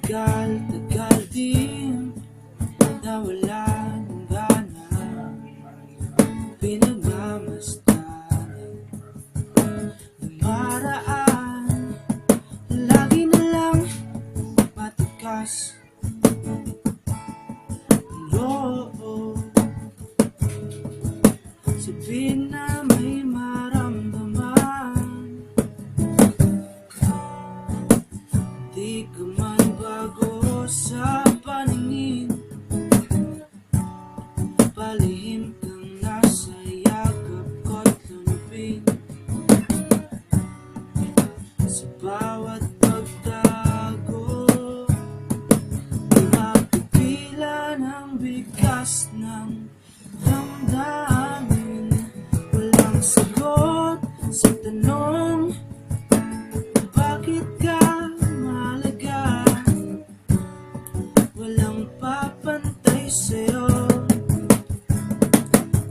Tagal din nawala ng gana, pinagmamasdan namaraan, lagi na lang matikas ang loob. Sabihin na may maramdaman, di ka man bago sa paningin, palihim kang nasa yakap ko't lumipin. Sa bawat pagtago, di mapipilan ang bigas ng damdamin. Walang sagot sa tanong, bakit ka mahalaga? Walang papantay sa'yo.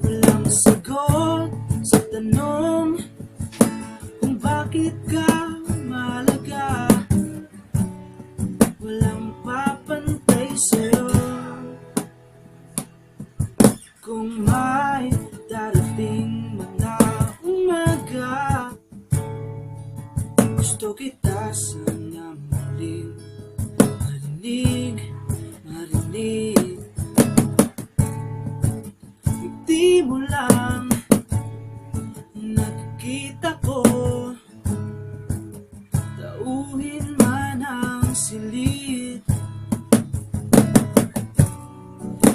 Walang sagot sa tanong kung bakit ka mahalaga. Walang papantay sa'yo. Kung may darating mga umaga, gusto kita sana muling marinig. Hindi mo lang nakikita ko, tauhin man ang silid.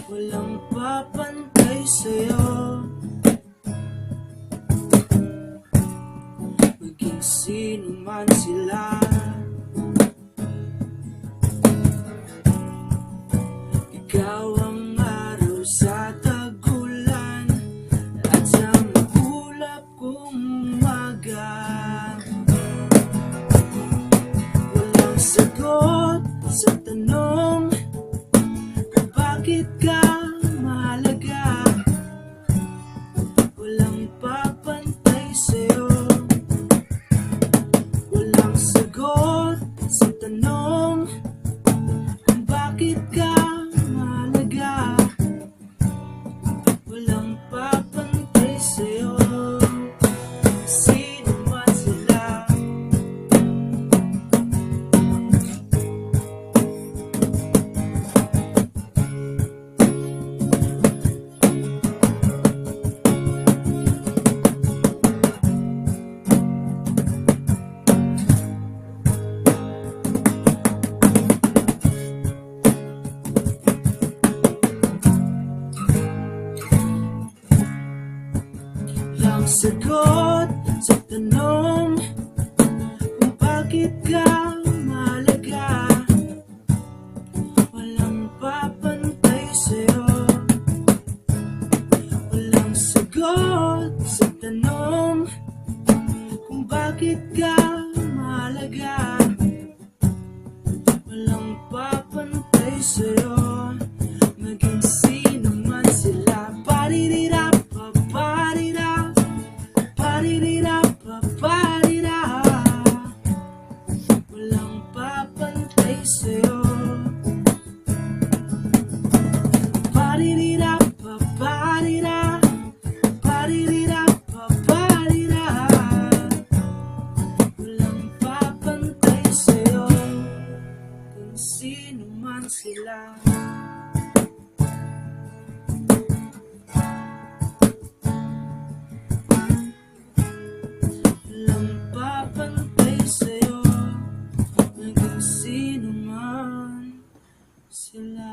Walang papantay sa'yo. Maging sino man sila, ikaw ang araw sa tagulan at sa maulap kong umaga. Walang sagot sa tanong kung bakit ka mahalaga. Walang papantay sa'yo. Walang sagot sa tanong kung bakit ka mahalaga. Walang papantay sa'yo. Sino man sila, walang sagot sa tanong kung bakit ka mahalaga. Walang papantay sa'yo. Walang sagot sa tanong kung bakit ka mahalaga. Walang papantay sa'yo. Maging sino man sila, paririra, paparira, paririra, paparira. Walang papantay sa'yo. Paririra, paparira, paririra, paparira. Walang papantay sa'yo. Kung sino man sila. Walang papantay sa'yo. Maging sino man sila.